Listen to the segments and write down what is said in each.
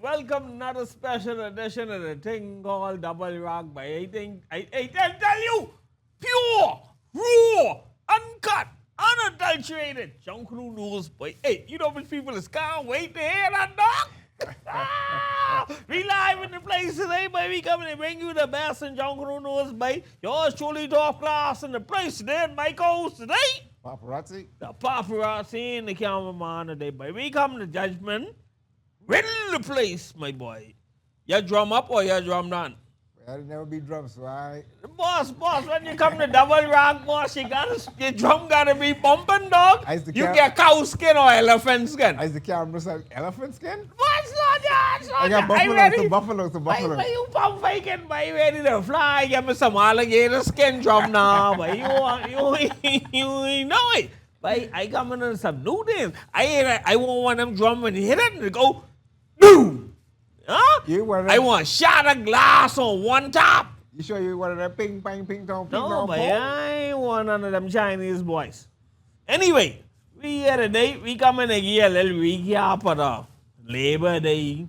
Welcome to another special edition of the thing called Double Rock by I tell you, pure, raw, uncut, unadulterated Junkanoo news boy. Hey, you know which people is can't wait to hear that, dog? We live in the place today, boy. We coming to bring you the best in Junkanoo news, boy. Yours truly top class in the place today, my co-host today. Paparazzi? The paparazzi and the cameraman today, boy. We come to judgment. Riddle the place, my boy. You drum up or you drum down? I'll never be drums, so I... Boss, when you come to Double Rock, boss, your drum gotta be bumping, dog. You get cow skin or elephant skin. Is the camera say elephant skin? Boss, not that, I got buffalo, some buffalo. Why you pump faking, boy? Ready to fly? Give me some alligator skin drum now, boy. You know it. But I come into some new things. I want one of them drum when you hit it and it go, boom. Huh? I want shattered glass on one top. You sure you one of them ping tong? No, but I ain't one none of them Chinese boys. Anyway, we here today. We coming to give a little recap of the Labor Day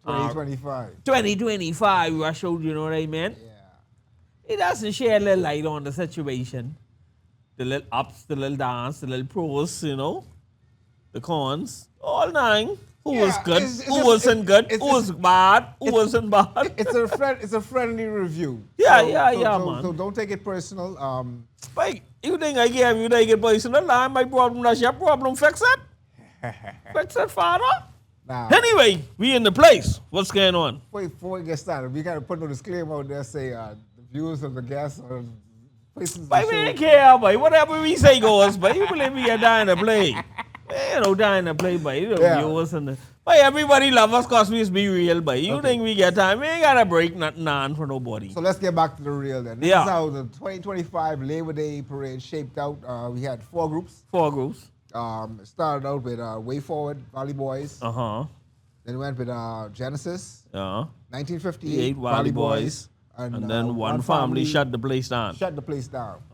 2025 rush out, you know what I mean? Yeah. It doesn't share a little light on the situation. The little ups, the little downs, the little pros, you know, the cons, all nine. Who was good? Who wasn't good? Who was bad? Who wasn't bad? It's a friendly review. Yeah, man. So don't take it personal. Spike, you think I gave you take it personal? My problem, that's your problem. Fix it. Fix it, father. Nah. Anyway, we in the place. What's going on? Before we get started, we gotta put no disclaimer out there. Say the views of the guests or places. But we don't care, boy. Whatever we say goes, but you believe we are dying to play. You know, dying to play, but you know, viewers and the, but everybody love us cause we be real, but you think we get time? We ain't gotta break nothing on for nobody. So let's get back to the real then. This is how the 2025 Labor Day parade shaped out. We had four groups. It started out with Way Forward, Valley Boys. Then we went with Genesis. 1958, Valley Boys. And then one family shut the place down.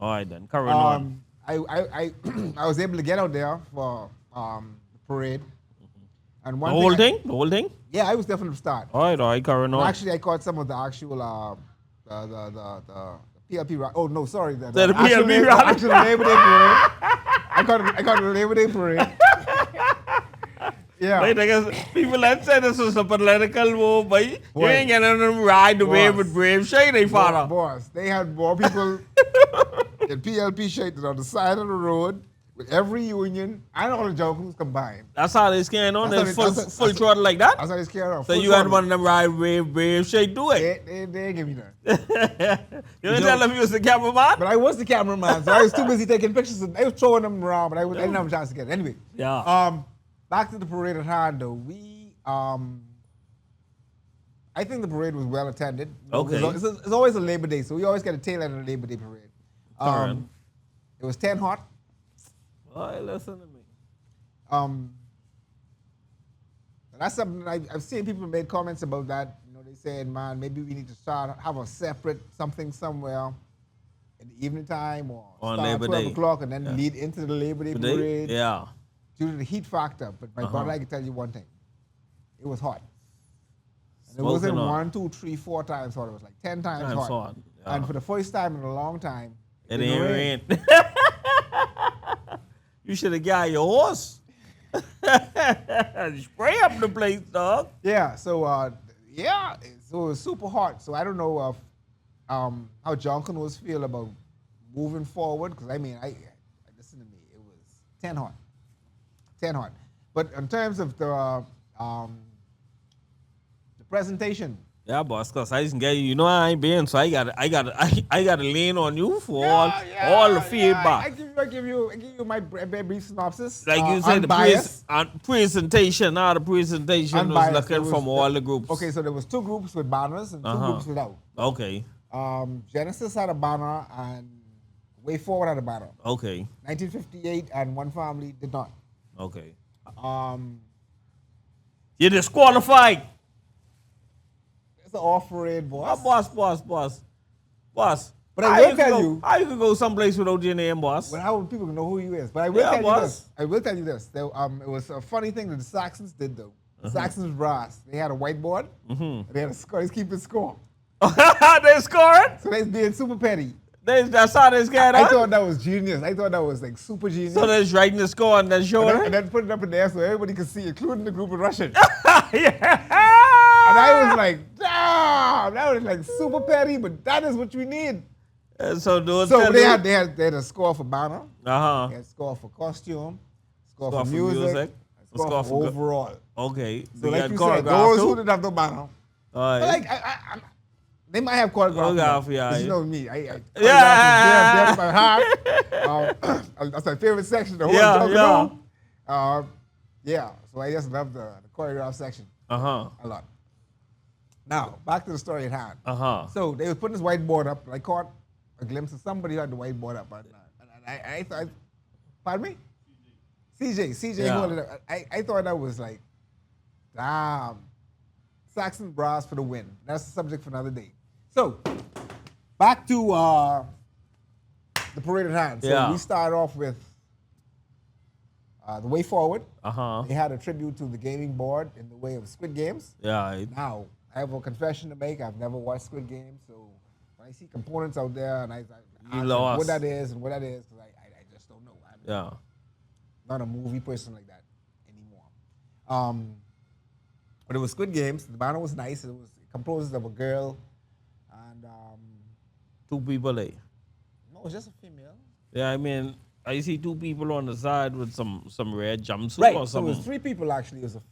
All right, then. Carry on. I was able to get out there for the parade. And The whole thing? Yeah, I was definitely the start. All right, carry on. Actually, I caught some of the actual the PLP rally. Oh no, sorry, the PLP rally. Actual Labor Day parade. I caught the Labor Day parade. Yeah. But I guess people that say this was a political move, but you ain't getting them ride the wave with brave shade, they father. Boss, they had more people in PLP shade on the side of the road with every union and all the Junkanoos combined. That's how they scaring on. They're full throttle like that? That's how they scaring on. So you had one of them ride wave brave shade do it? They ain't give me that. You didn't tell them you was the cameraman? But I was the cameraman, so I was too busy taking pictures. I was throwing them around, but I didn't have a chance to get it. Anyway. Yeah. Back to the parade at hand, though. I think the parade was well attended. Okay. It's always a Labor Day, so we always get a tail end of the Labor Day parade. It was 10 hot. Boy, listen to me. And that's something I've seen people make comments about that. You know, they said, man, maybe we need to have a separate something somewhere in the evening time or on start Labor at 12 Day. o'clock and then lead into the Labor Day parade. Yeah. due to the heat factor. But my brother, I can tell you one thing. It was hot. And it wasn't 1, 2, 3, 4 times hot. It was like 10 times hot. Yeah. And for the first time in a long time, it didn't rain. You should have got your horse. Spray up the place, dog. Yeah, so so it was super hot. So I don't know if, how Junkanoos feel about moving forward, because I mean, listen to me, it was 10 hot. 10 hot. But in terms of the presentation. Yeah, boss, because I didn't get you. You know I ain't been, so I gotta lean on you for all the feedback. I give you my brief synopsis. Like you said, the presentation. Now the presentation unbiased. Was looking from all the groups. Okay, so there was 2 groups with banners and 2 groups without. Okay. Genesis had a banner and Way Forward had a banner. Okay. 1958 and One Family did not. Okay. You're disqualified. It's an off-parade, boss. Boss. But I will tell you. How you can go someplace without your name, boss? Well, how would people know who you is? But I will tell you this. I will tell you this. There, it was a funny thing that the Saxons did, though. The Saxons brass. They had a whiteboard. And they had a score. They keeping score. They scored? So they being super petty. That's how they scared I thought that was genius. I thought that was like super genius. So they're writing the score and then showing it? And then put it up in there so everybody could see, including the group in Russian. Yeah. And I was like, damn, that was like super petty, but that is what we need. So they had a score for banner. They had a score for costume, score for music, a score for overall. Okay. So like you said, those who didn't have no banner. But like, they might have choreography. Yeah. You know me. Choreography is my heart. That's my favorite section. The whole So I just love the choreograph section. A lot. Now, back to the story at hand. So they were putting this whiteboard up. I caught a glimpse of somebody who had the whiteboard up. And I thought, pardon me? CJ holding it up. I thought that was like, damn. Saxon brass for the win. That's the subject for another day. So, back to the parade at hand. So we started off with the Way Forward. They had a tribute to the gaming board in the way of Squid Games. Yeah. Now, I have a confession to make. I've never watched Squid Games, so when I see components out there and I ask what that is, because I just don't know. I'm not a movie person like that anymore. But it was Squid Games. The banner was nice. It was composed of a girl and 2 people. No, it was just a female. Yeah, I mean, I see 2 people on the side with some red jumpsuit or something. So it was 3 people actually. It was a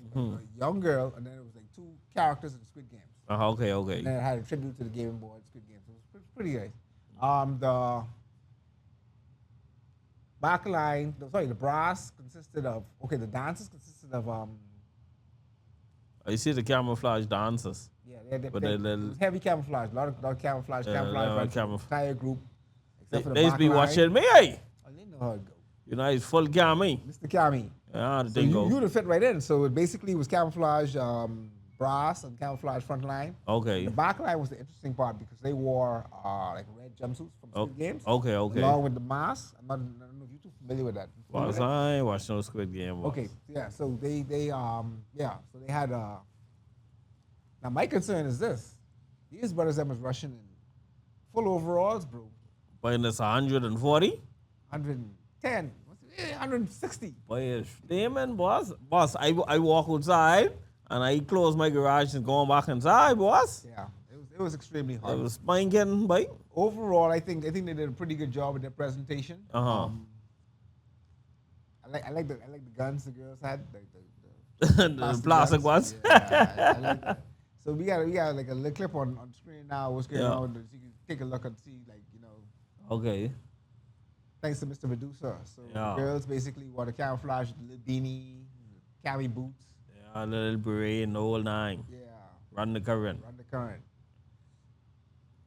young girl, and then it was like 2 characters in Squid Games. Okay. And then it had a tribute to the gaming board, Squid Games. It was pretty nice. The backline, the brass consisted of, the dancers consisted of I see the camouflage dancers. Yeah, they're heavy camouflage. A lot of camouflage. Entire group. Except for the they used to be back watching me. I didn't know how it go. You know, it's full cami. Mr. Cami. Yeah, so you would have fit right in. So it basically was camouflage brass and camouflage front line. Okay. The back line was the interesting part because they wore like red jumpsuits from Squid Games. Okay. Along with the mask. I don't know if you're too familiar with that. I ain't watched no Squid Game. Okay, yeah. So they had. Now my concern is this: these brothers that was rushing in full overalls, bro. But it's 140? 110, 160. Boy, damn, boss. Boss, I walk outside and I close my garage and go back inside, boss. Yeah, it was extremely hard. It was spanking, boy. Overall, I think they did a pretty good job with their presentation. I like the guns the girls had, the plastic ones. Yeah, I like that. So we got like a little clip on screen now. What's going on? So you can take a look and see, Okay. Thanks to Mr. Medusa. So the girls basically wore the camouflage, the little beanie, cami boots. Yeah, a little beret and the whole 9. Yeah. Run the current.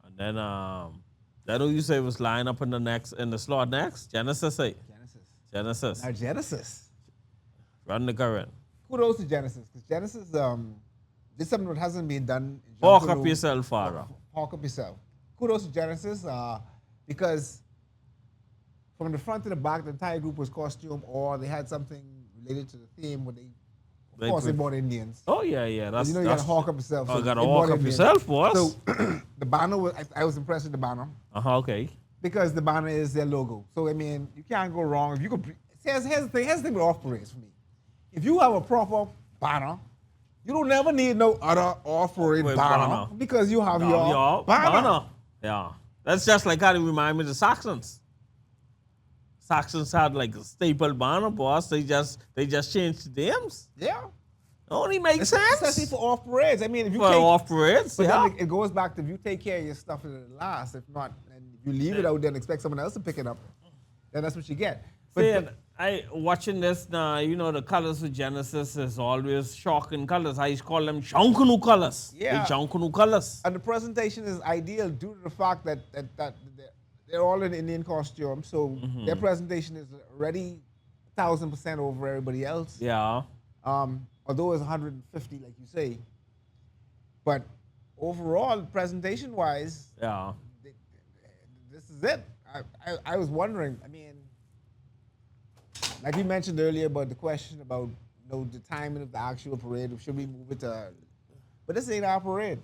And then that who you say was lying up in the slot next? Genesis. Now Genesis. Run the current. Kudos to Genesis, because Genesis did something that hasn't been done. Hawk up yourself, Farah. Hawk up yourself. Kudos to Genesis, because from the front to the back, the entire group was costume, or they had something related to the theme when of course they brought Indians. Oh yeah. That's you got to hawk up yourself. Oh, So got to they hawk brought up Indians. yourself, boss. So the banner was, I was impressed with the banner. Okay. Because the banner is their logo. So I mean, you can't go wrong. If you could, here's the thing with off parades for me. If you have a proper banner, you don't never need no other off parade banner because you have your banner. Yeah. That's just like how they remind me of the Saxons. Saxons had like a staple banner, boss. They just changed the names. Yeah. Only makes sense. Especially for off parades. I mean, if you for take off parades, but yeah. then it goes back to if you take care of your stuff and it lasts. If not, and if you leave it out there and expect someone else to pick it up, then that's what you get. But I watching this now, you know, the colors of Genesis is always shocking colors. I used to call them Junkanoo colors. Yeah. The Junkanoo colors. And the presentation is ideal due to the fact that they're all in Indian costume, so their presentation is already 1,000% over everybody else. Yeah. Although it's 150, like you say. But overall, presentation-wise, yeah, this is it. I was wondering, I mean, like we mentioned earlier about the question about the timing of the actual parade, should we move it to, but this ain't our parade.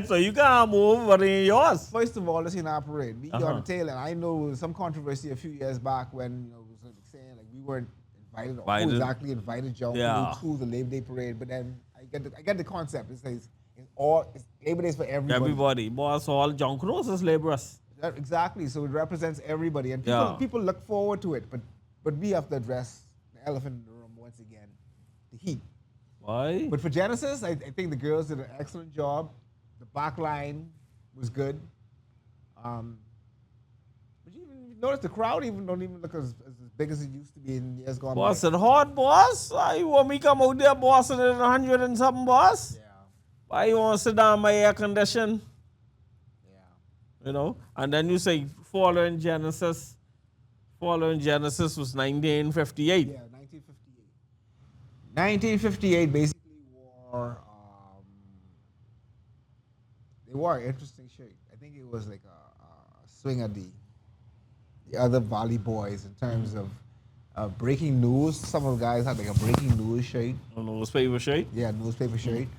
So you can't move, but in yours. First of all, this ain't our parade. We on the tail end. I know there was some controversy a few years back when it was saying like we weren't invited. Who exactly invited Junkanoo to the Labor Day parade? But then I get the concept. It says it's Labor Day for everybody. Everybody, boss, all Junkanoos is laborers. Exactly. So it represents everybody, and people look forward to it. But we have to address the elephant in the room once again, the heat. Why? But for Genesis, I think the girls did an excellent job. The back line was good. But you even notice the crowd don't even look as big as it used to be in years gone by. Boss, it hot, boss. Why you want me come out there, boss, and it's 100 and something, boss? Yeah. Why you want to sit down my air condition? Yeah. You know? And then you say following Genesis was 1958. Yeah, 1958 basically they wore an interesting shirt. I think it was like a swing at the other Valley boys in terms of breaking news. Some of the guys had like a breaking news shirt. A newspaper shirt? Yeah, newspaper shirt.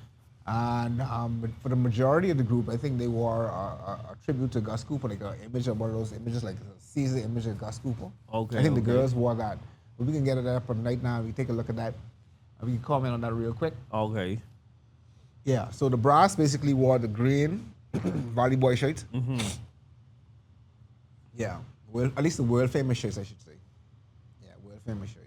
And but for the majority of the group, I think they wore a tribute to Gus Cooper, like an image of one of those images, like a Caesar image of Gus Cooper. Okay. I think the girls wore that. But we can get it up on right now. We take a look at that. We can comment on that real quick. Okay. Yeah, so the brass basically wore the green Valley Boy shirts. Mm-hmm. Yeah, well, at least the world famous shirts, I should say. Yeah, world famous shirts.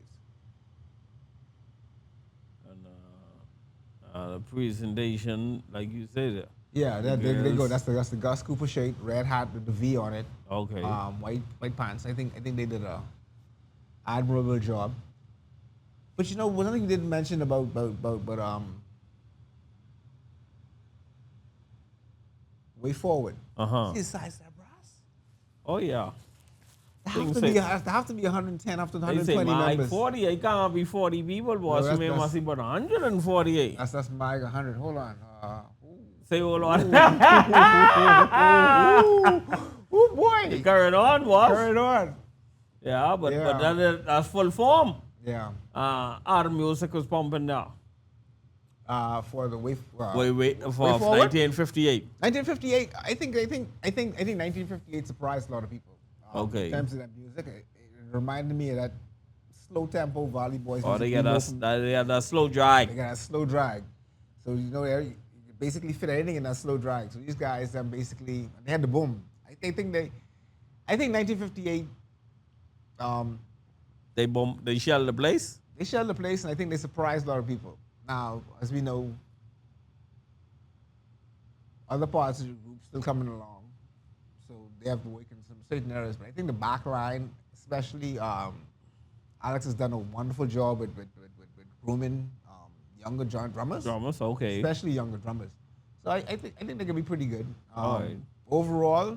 And the presentation, like you said. Yeah, there you go. That's the Gus Cooper shirt, red hat with the V on it. Okay. White pants. I think they did a admirable job. But you know, one thing you didn't mention about way forward. See the size of that brass? Oh yeah. They have to be 110 after 120 they say, members. 40, it can't be 40 people, boss. You may must be about 148. That's Mike 100. Hold on. Say hold on. Oh boy. Carry on, boss. Carry on. Yeah, but that's full form. Yeah. Our music was pumping now. For the way for 1958. 1958. I think 1958 surprised a lot of people. Okay. In terms of that music, it reminded me of that slow tempo Valley Boys. Oh, they got that slow drag. They got that slow drag. So you know, you basically fit anything in that slow drag. So these guys, basically, they had the boom. I think 1958. They shelled the place. They shelled the place, and I think they surprised a lot of people. Now, as we know, other parts of the group still coming along, so they have to work in some certain areas. But I think the back line, especially, Alex has done a wonderful job with grooming younger drummers. Drummers, okay. Especially younger drummers. So I think they can be pretty good. Right. Overall,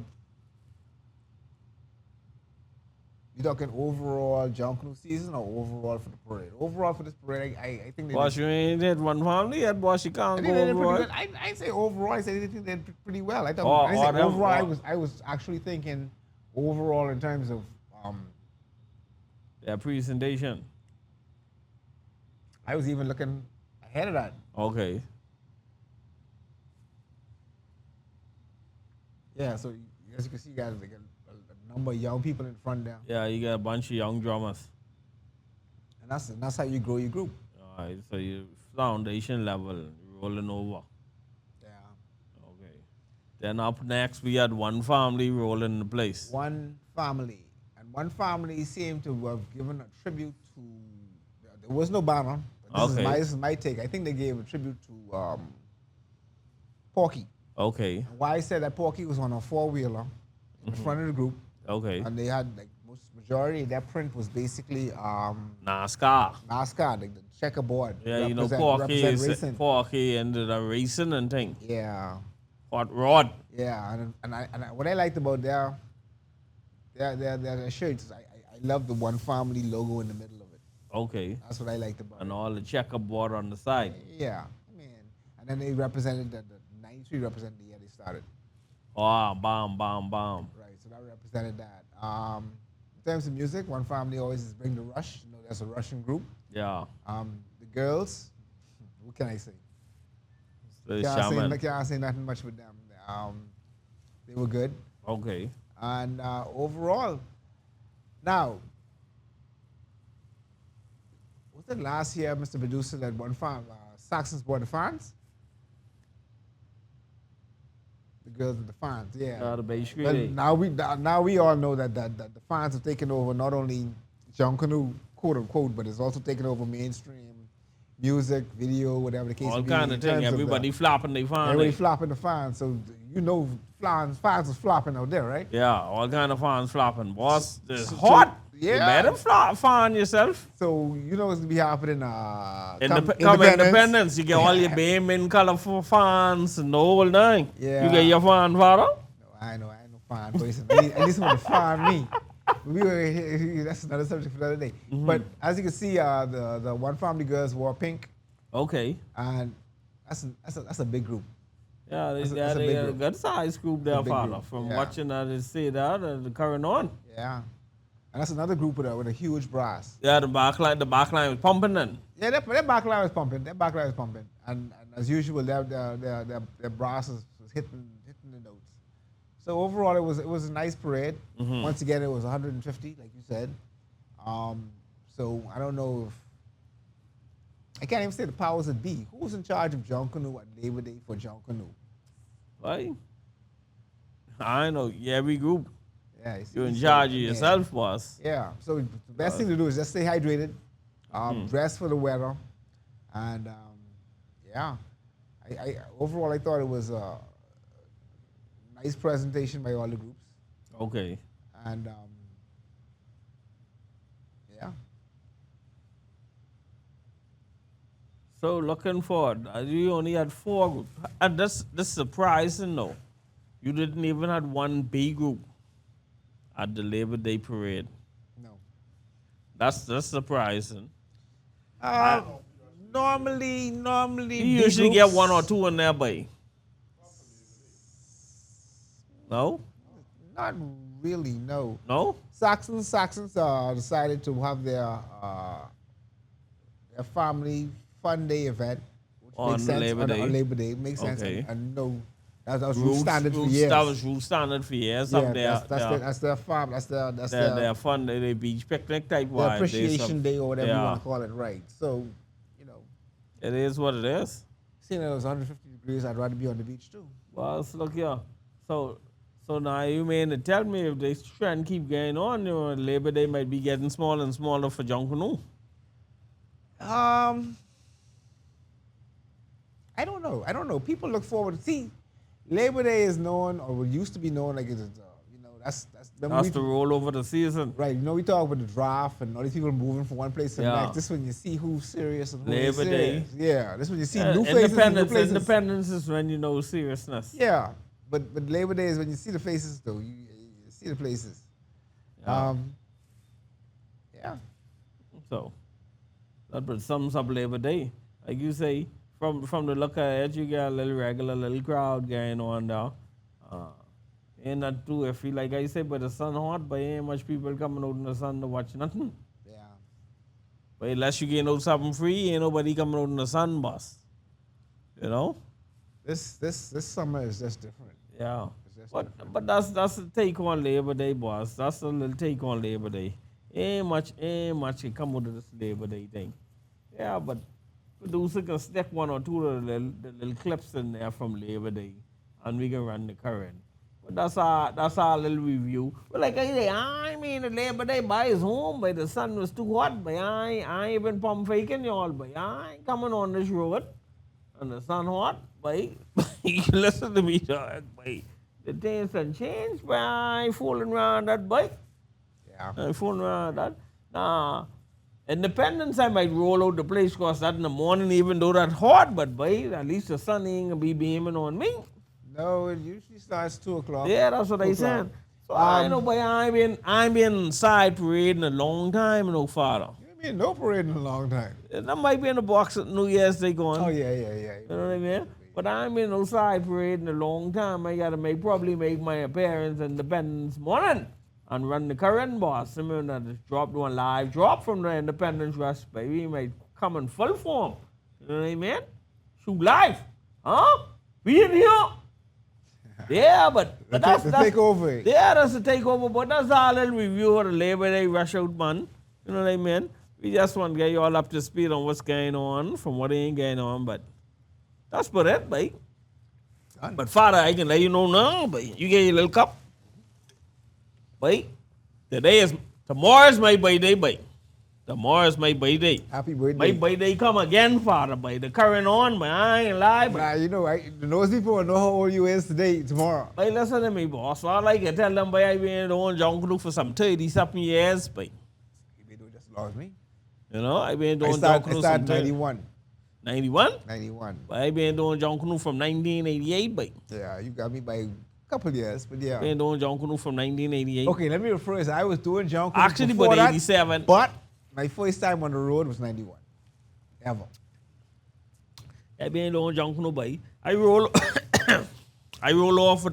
you talking overall Junkanoo season or overall for the parade? Overall for this parade, I think they boss, you ain't did one family yet, boss. You can't go overall. I say overall, I say they did pretty well. I thought overall, I was actually thinking overall in terms of their presentation. I was even looking ahead of that. Okay. Yeah, so as you can see, you got like a number of young people in front there. Yeah, you got a bunch of young drummers. And that's how you grow your group. All right, so you foundation level rolling over. Yeah. Okay. Then up next, we had One Family rolling the place. One Family. And One Family seemed to have given a tribute to, there was no banner. This is my take. I think they gave a tribute to Porky. Okay. And why I said that Porky was on a four-wheeler in front of the group. Okay. And they had like majority of that print was basically NASCAR. NASCAR, like the checkerboard. Yeah, you know, Porky ended up racing and thing. Yeah. Hot rod. Yeah, and what I liked about their shirts, I love the One Family logo in the middle of it. Okay. That's what I liked about it. And all the checkerboard on the side. Yeah, man. And then they represented the 93 represented the year they started. Oh, bomb. Right, so that represented that. In terms of music, One Family always is bring the rush. You know, there's a Russian group. Yeah. The girls, what can I say? The Can't say nothing much with them. They were good. Okay. And overall, now, was it last year, Mr. Producer, that One Family, Saxons bought the fans? The girls and the fans, yeah. The Bay Street. But now we all know that the fans have taken over not only Junkanoo, quote unquote, but it's also taken over mainstream music, video, whatever the case may be. All kind of thing. Everybody flopping their fans. Everybody flopping the fans. So you know fans was flopping out there, right? Yeah, all kind of fans flopping. Boss, it's hot. Yeah. You better fan yourself. So you know it's gonna be happening. Independence. You get all your BM colorful fans and the whole thing. Yeah. You get your fan father. No, I know fan person. At least want to fan me. That's another subject for the other day. Mm-hmm. But as you can see, the One Family girls wore pink. Okay. And that's a big group. Yeah, they got a good size group there, father. From watching that, they say that and the current on. Yeah. And that's another group with a huge brass. Yeah, the back line was pumping then. Yeah, their back line was pumping. And as usual, their brass was hitting the notes. So overall, it was a nice parade. Mm-hmm. Once again, it was 150, like you said. So I don't know if I can't even say the powers that be. Who was in charge of Junkanoo at Labor Day for Junkanoo? Right. I know. Yeah, every group. Yeah, you're in charge of yourself, boss. Yeah. So the best thing to do is just stay hydrated, dress for the weather, and yeah. I overall I thought it was a nice presentation by all the groups. Okay. And yeah. So looking forward, you only had 4 groups, and that's surprising though. You didn't even have one B group at the Labor Day parade. No. That's surprising. Normally you usually get 1 or 2 in there, boy. No? Not really, no. No? Saxons decided to have their family fun day event, which on makes sense. Labor Day. On Labor Day, it makes sense. Okay. And no, that was rule standard for years. That was rule standard for years. Up there. That's their farm. That's their fun day, their beach picnic type their appreciation day or whatever you want to call it, right? So, you know, it is what it is. Seeing it was 150 degrees, I'd rather be on the beach too. Well, look here. So now you mean to tell me if this trend keep going on, Labor Day might be getting smaller and smaller for Junkanoo? I don't know. People look forward to see. Labor Day is known, or used to be known, like it's that's the roll over the season. Right. We talk about the draft and all these people moving from one place to the next. This is when you see who's serious and who's Labor serious. Day. Yeah. This is when you see new faces and new places. Independence is when you know seriousness. Yeah. But Labor Day is when you see the faces, though. You see the places. Yeah. So that sums up Labor Day. Like you say, from the look at it, you get a little crowd going on there. Ain't not too iffy. Like I say, but the sun hot, but ain't much people coming out in the sun to watch nothing. Yeah. But unless you get something free, ain't nobody coming out in the sun bus. You know? This summer is just different. Yeah. But that's the take on Labor Day, boss. That's a little take on Labor Day. Ain't much can come out of this Labor Day thing. Yeah, but producer can stick one or two of the little clips in there from Labor Day, and we can run the current. But that's our little review. But like I say, I mean, the Labor Day by his home, but the sun was too hot, but I ain't been pump faking y'all, but I ain't coming on this road, and the sun hot, but listen to me, dog, but the things can change, but I ain't fooling around that bike. Yeah. I ain't fooling around that. Nah. Independence, I might roll out the place because that in the morning, even though that's hot, but boy, at least the sun ain't gonna be beaming on me. No, it usually starts 2 o'clock. Yeah, that's what I said. So I know, boy, I ain't been side parade in a long time, no father. You ain't been no parade in a long time. That might be in the box at New Year's Day going. Oh yeah. You know what I mean? But I ain't been no side parade in a long time. I gotta probably make my appearance Independence morning and run the current boss. I mean, I just dropped one live drop from the Independence Rush, baby. He might come in full form. You know what I mean? Shoot live. Huh? Be in here. Yeah, but that's the takeover. Yeah, that's the takeover. But that's our little review of the Labor Day rush out, man. You know what I mean? We just want to get you all up to speed on what's going on from what ain't going on, but that's about it, babe. But Father, I can let you know now, but you get your little cup. Babe, tomorrow's my birthday, babe. Tomorrow's my birthday. Happy birthday. My birthday come again, Father, babe. The current on, but I ain't lie, babe. Nah, you know, those people will know how old you is tomorrow. Babe, listen to me, boss. So I like to tell them, babe, I been doing Junkanoo for some 30-something years, babe. You been doing just as long as me. You know, I been doing Junkanoo since 91. 91? 91. But I been doing Junkanoo from 1988, babe. Yeah, you got me by a couple of years, but yeah. Been doing Junkanoo from 1988. Okay, let me rephrase. I was doing Junkanoo Actually, before but 87. But my first time on the road was 91. Ever. I been doing Junkanoo, babe. I roll over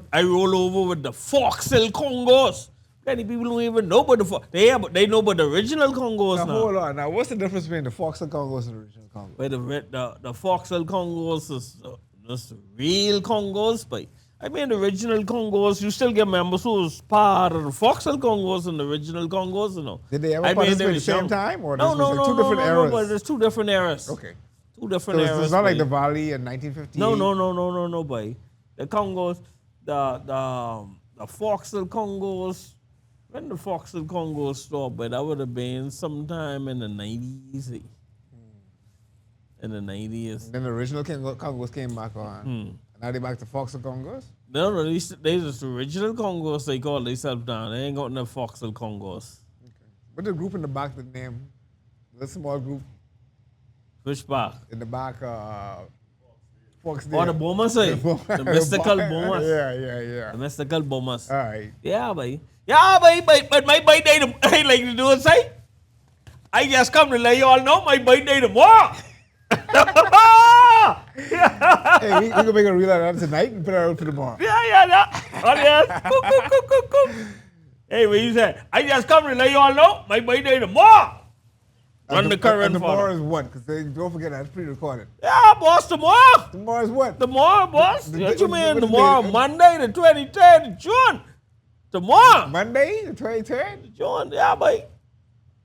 with the Foxhill Congos. Many people don't even know about they know about the original Congos now. Hold on. Now, what's the difference between the Foxhill Congos and the original Congos? But the Foxhill Congos is the real Congos, but I mean the original Congos, you still get members who was part of the Foxhill Congos and the original Congos, you know. Did they ever participate at the same time? Or no, two different eras? No, but there's two different eras. Okay. Two different eras. It's not like the Valley in 1958? No, boy. The Congos, the Foxhill Congos, when the Foxhill Congos stopped, but that would have been sometime in the 90s. In the 90s. And then the original Congos came back on. And now they back to Foxhill Congos? No, they just the original Congos they call themselves down. They ain't got no Foxhill Congos. Okay. What the group in the back, the name? The small group? Which back? In the back, Foxdale. Oh, the Bombers, the mystical Bombers. Yeah. The mystical Bombers. All right. Yeah, boy. Yeah, boy, but my birthday, I like to do it, say. I just come to let you all know my birthday tomorrow. Hey, we can make a reel out of that tonight and put it out for tomorrow. Yeah. Oh, yes. Cool. Hey, what you say? I just come to let you all know my birthday tomorrow. Run the current and tomorrow is what? Because don't forget that's pre-recorded. Yeah, boss, tomorrow. Tomorrow is what? Tomorrow, boss. What you mean tomorrow? Monday, the 23rd of June. Tomorrow. Monday, the 23rd? June, yeah, boy.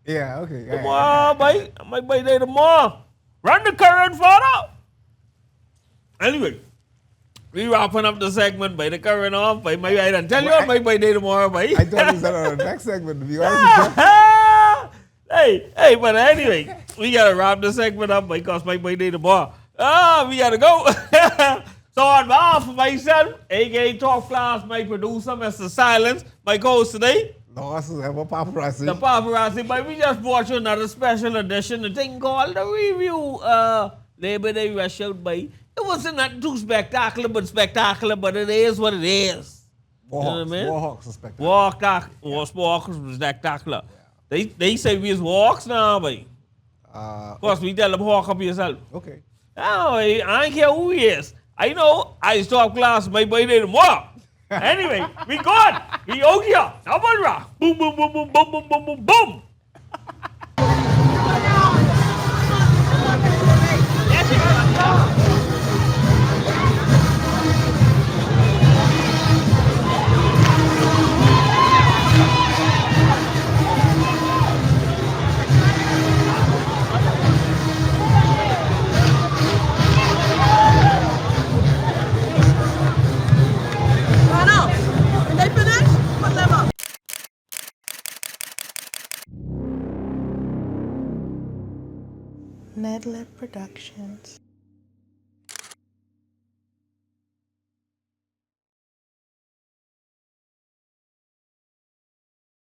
Yeah, okay. Tomorrow, boy. My birthday tomorrow. Run the current, father. Anyway, we wrapping up the segment by the current off. By my I done tell you my birthday tomorrow, boy. I thought we said on the next segment, to be honest. Hey, but anyway, we gotta wrap the segment up because my birthday tomorrow. We gotta go. So on behalf of myself, aka Talk Class, my producer, Mr. Silence, my co-host today. Losses have a paparazzi. The paparazzi, but we just brought you another special edition, a thing called the review Labor Day Rush Out, by. It wasn't not too spectacular, but it is what it is. Warhawks are spectacular. Warhawks was spectacular. Yeah. They say we is Warhawks now, boy. Of course, we tell them hawk up yourself. Okay. Oh, I don't care who he is. I know I stop class my birthday tomorrow. Anyway, we gone. We out here. Double rock. Boom, boom, boom, boom, boom, boom, boom, boom, boom. Nedlip Productions.